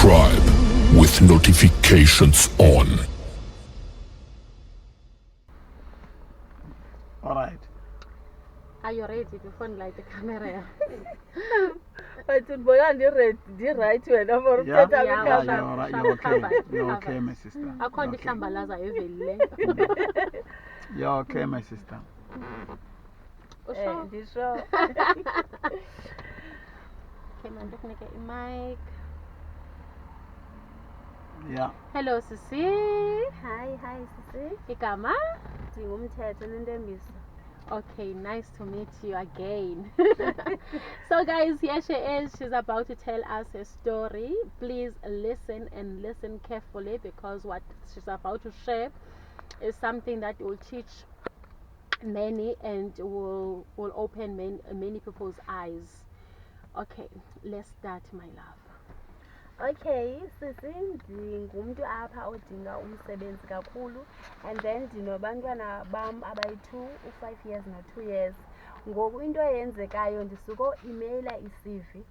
subscribe with notifications on. All right. Are you ready before light the camera? But you're right when I'm for Yeah, better yeah, yeah, cover. you're right. You're okay. Covered, You're okay, covered. my sister. I can't You're be Shambalaza even. You're okay, my sister. This show. Okay, man, look at your mic. Yeah. Hello, Sisi. Hi, Sisi. Igama? Ndingumthetho nentembisa. Okay, nice to meet you again. So, guys, here she is. She's about to tell us a story. Please listen and listen carefully because what she's about to share is something that will teach many and will open many people's eyes. Okay, let's start, my love. Okay, Sisi, ndingumntu apha odinga umsebenzi kakhulu, and then ndinobantwana bam abayi-2, u-5 years no-2 years. Ngoku into eyenzekayo ndisuko emailer i-CV,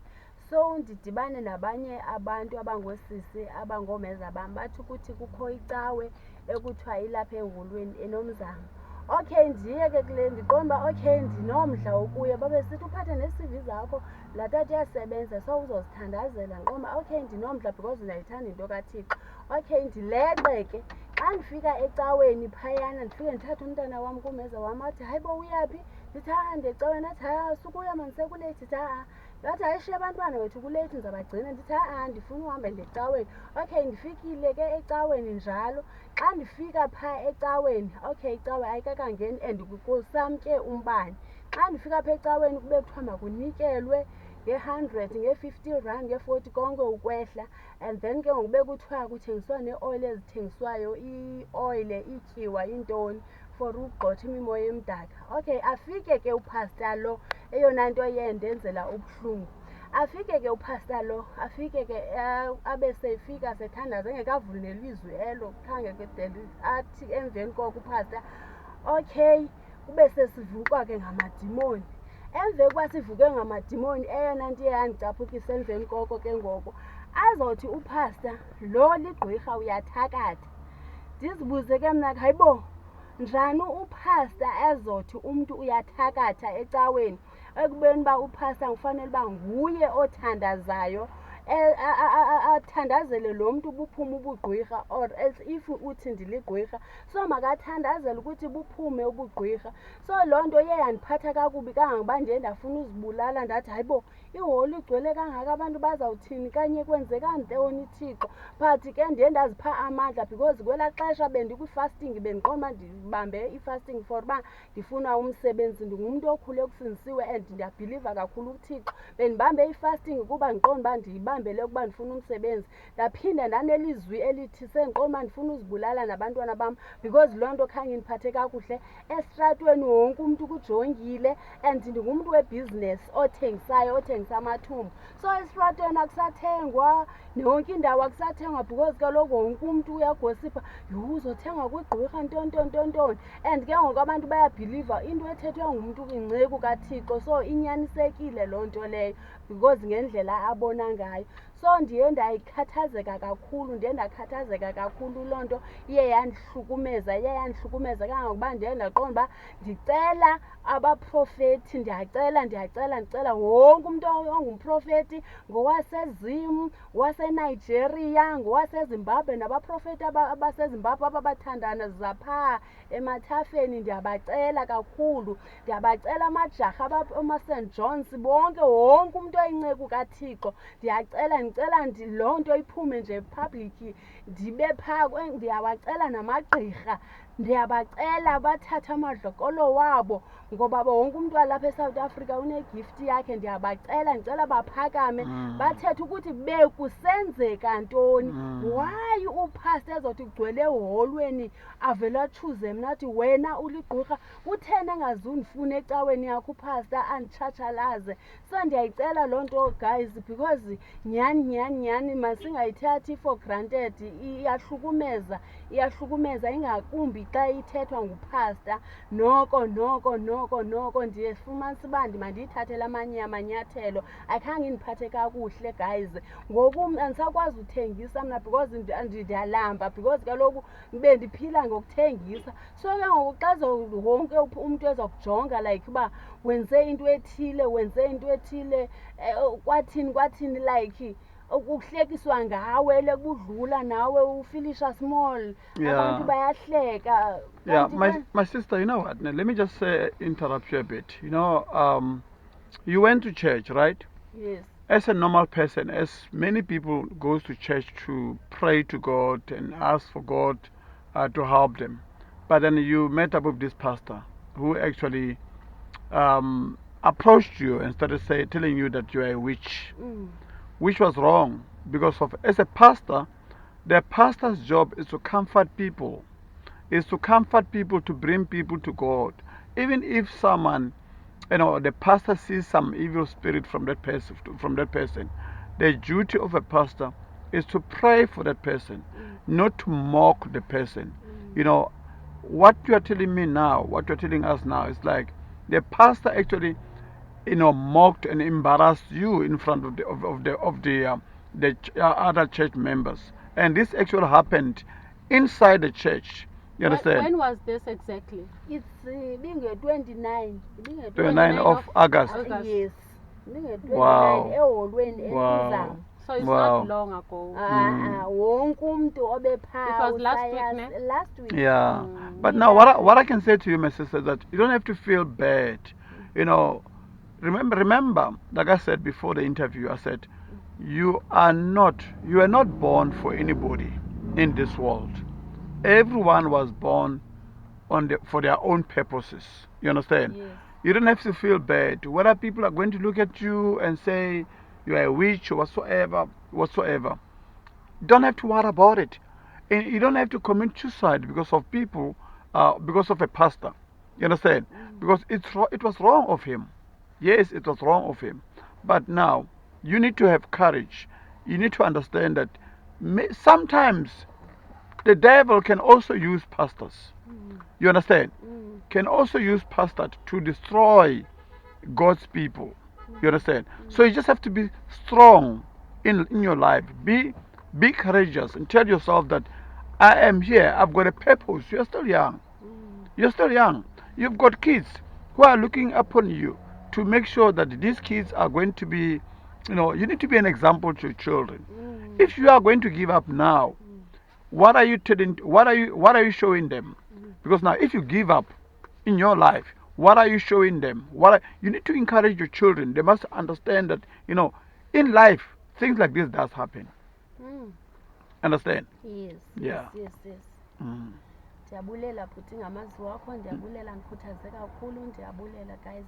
so ndidibane nabanye abantu abangoosisi abangoomeza bam bathi ukuthi kukho icawe ekuthiwa ilapha engulweni enomzamo. Okay, ndiye ke kule ndiqonda uba okay ndinomdla ukuya, babesithi uphathe nee-CV zakho laa tata iyasebenza so uzozithandazela. Ndiqonda okay ndinomdla because ndiyayithanda into kaThixo. Okay, ndileqe ke xa ndifika ecaweni phayana ndifike ndithathe umntana wam kumeza wam athi hayi bo uyaphi, ndithi ndiye ecaweni. Athi sukuya mandisekuleyithi. Ndithi ngathi hayishiya abantwana wethu kuleyithi ndizabagcina. Ndithi ndifuna uhambe ndecaweni. Okay, ndifikile ke ecaweni njalo. Xa ndifika phaa ecaweni, okay icawe ayikakangeni and kusamke umbane. Xa ndifika phaa ecaweni kube kuthiwa makunikelwe nge-100, nge-50 rand, nge-40 konke ukwehla, and then ke ngoku bekuthiwa kuthengiswa nee-oyile ezithengiswayo, ioyile, ityiwa, intoni for ukugqotha imimoya emdaka. Okay, afike ke upasta lo, eyona nto yendenzela ubuhlungu. Afike ke upasta lo, afike ke abe sefika sethandaza engekavuli nelizwi elo, khange ke athi emveni koko upasta okay kube sesivukwa ke ngamadimoni. Emveni kuba sivuke ngamadimoni, eyona nto yandicaphukisa emveni koko ke ngoko azothi upasta lo ligqwirha uyathakatha. Ndizibuze ke mna hayi bo njani upasta ezothi umntu uyathakatha ecaweni, ekubeni uba upasta kufanele uba nguye othandazayo, athandazele lo mntu buphume ubugqwirha, or else if uthi ndiligqwirha so makathandazele ukuthi buphume ubugqwirha. So loo nto iye yandiphatha kakubi kangangoba ndiye ndafuna uzibulala. Ndathi hayi bo iholo igcwele kangaka abantu bazawuthini kanye kwenzeka ntoni Thixo. But ke ndiye ndazipha amandla because kwelaa xesha bendikwifasting, bendiqonda uba ndibambe ifasting for uba ndifuna umsebenzi. Ndingumntu okhule kufundisiwe and ndiyabhiliva kakhulu kuThixo. Bendibambe ifasting kuba ndiqonda uba ndiyibambele ukuba ndifuna umsebenzi. Ndaphinda ndanelizwi elithi sendiqonda uba ndifuna uzibulala nabantwana bam because loo nto khange indiphathe kakuhle. Esitratweni wonke umntu kujongile and ndingumntu webhizinesi othengisa amathumbu. So esitratweni akusathengwa, yonke indawo akusathengwa because kaloku wonke umntu uyagosipha, uzothenga kwigqwirha ntontontontoni. And ke ngoku abantu bayabhiliva into ethethwe ngumntu kwingceku kaThixo. So inyanisekile loo nto leyo because ngendlela abona ngayo. So ndiye ndakhathazeka kakhulu loo nto iye yandihlukumeza kangangokuba ndiye ndaqonda uba ndicela abaprofethi, ndiyacela wonke umntu ongumprofethi, ngowasezim, ngowaseNigeria, ngowaseZimbabwe, nabaprofethi abaseZimbabwe ababathandana zaphaa emathafeni, ndiyabacela kakhulu. Ndiyabacela amajarha ama-St. Johns bonke, wonke umntu oyinceku kaThixo ndiyacela loo nto iphume nje public ndibe phaa. Ndiyabacela namagqirha, ndiyabacela bathathe amadlokolo wabo ngoba wonke umntu walapha eSouth Africa unegifti yakhe. Ndicela baphakame bathethe ukuthi bekusenzeka ntoni. Why upasta ezothi kugcwele eholweni avele atshuze mna athi wena uligqirha, utheni engazundifuna ecaweni yakho upasta anditshatshalaze. So ndiyayicela loo nto guys because nyani masingayithathi for granted, iyahlukumeza iyahlukumeza ingakumbi xa ithethwa nguphasta noko ndiyefumanisa uba mandiyithathele amanye amanyathelo. Akhange indiphathe kakuhle guys, ngoku andisakwazi uthengisa mna because ndiyalamba because kaloku bendiphila ngokuthengisa. So ke ngoku xa wonke umntu ezokujonga like uba wenze into ethile kwathini like ukuhlekiswa ngawe lekudlula nawe ufilisha small. Abantu bayahleka. Yeah, my sister, you know what? Now, let me just interrupt you a bit. You know, you went to church, right? Yes. As a normal person, as many people goes to church to pray to God and ask for God to help them, but then you met up with this pastor who actually approached you and started telling you that you are a witch, which was wrong because of as a pastor, the pastor's job is to comfort people, to bring people to God. Even if someone, you know, the pastor sees some evil spirit from that person, the duty of a pastor is to pray for that person, not to mock the person. You know, what you are telling me now, what you're telling us now, is like the pastor actually, you know, mocked and embarrassed you in front of the other church members, and this actually happened inside the church. You understand? When was this exactly? It's being a 29. 29 of August. Yes. Being a 29. Wow. Wow. So it's not long ago. Wonke umntu obephaa. It was last week, ne? Last week. Yeah. But now what I can say to you, my sister, that you don't have to feel bad. You know, remember, like I said before the interview, I said, you are not born for anybody in this world. Everyone was born for their own purposes. You understand? Yes. You don't have to feel bad. Whether people are going to look at you and say you are a witch or whatsoever. Don't have to worry about it. And you don't have to commit suicide because of people, because of a pastor. You understand? Because it was wrong of him. Yes, it was wrong of him. But now, you need to have courage. You need to understand that sometimes the devil can also use pastors. You understand? Can also use pastors to destroy God's people. You understand? So you just have to be strong in your life. Be courageous and tell yourself that I am here. I've got a purpose. You're still young. You're still young. You've got kids who are looking upon you to make sure that these kids are going to be, you know, you need to be an example to children. If you are going to give up now, what are you showing them? Because now if you give up in your life, what are you showing them? You need to encourage your children. They must understand that, you know, in life things like this does happen. Understand? Yes. Yeah. Yes. Ndiyabulela bhuti ngamazi wakho, ndiyabulela ndikhuthaze kakhulu, ndiyabulela guys,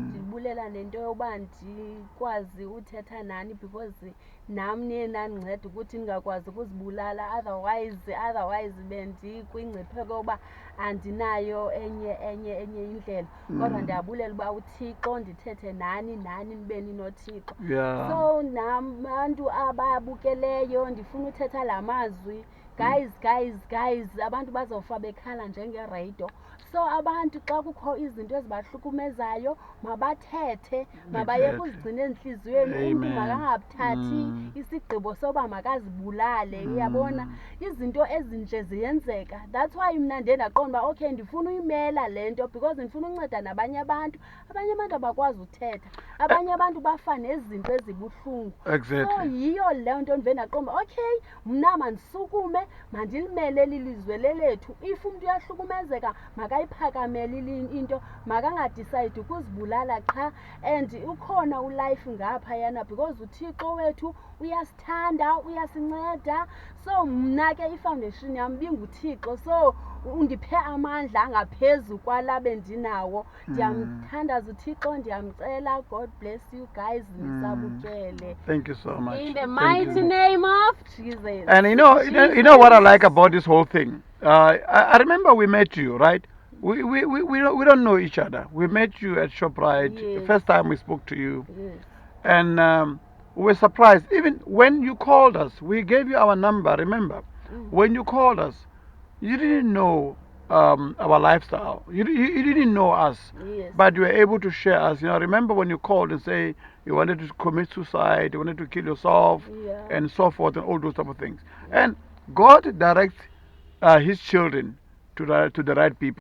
ndibulela nento yoba ndikwazi uthetha nani because nam niye nandinceda ukuthi ndingakwazi ukuzibulala, otherwise bendikwingcipheko yoba andinayo enye indlela. Kodwa ndiyabulela uba uThixo ndithethe nani nibe ninoThixo. Yeah. So nabantu ababukeleyo ndifuna uthetha la mazwi. Guys, abantu bazofa bekhala njengeradio. So abantu xa kukho izinto ezibahlukumezayo mabathethe, mabayeke uzigcina entliziyweni. Umntu makangabuthathi isigqibo soba makazibulale. Uyabona izinto ezinje ziyenzeka. That's why mna ndiye ndaqonda uba okay, ndifuna uyimela le nto because ndifuna unceda nabanye abantu. Abanye abantu abakwazi uthetha, abanye abantu bafa nezinto ezibuhlungu. Exactly. So yiyo le nto ndive ndaqonda okay, mna mandisukume mandilimele lilizwe lethu. If umntu uyahlukumezeka makayiphakamele into, makangadicide ukuzibulala qha. And ukhona ulife ngaphayana because uThixo wethu uyasithanda, uyasinceda. So mna ke ifoundation yam binguThixo, so undiphe amandla angaphezu kwala bendinawo. Ndiyamthandaza uThixo, ndiyamcela. God bless you guys. Nisabukele. Thank you so much. In the mighty name of Jesus. And you know what I like about this whole thing. I remember we met you, right? We don't know each other. We met you at ShopRite. Yes. The first time we spoke to you, Yes. and we were surprised. Even when you called us, we gave you our number. Remember, When you called us, you didn't know our lifestyle. You didn't know us, Yes. but you were able to share us. You know, remember when you called and say you wanted to commit suicide, you wanted to kill yourself, Yeah. and so forth, and all those type of things. And God directs His children to the right people.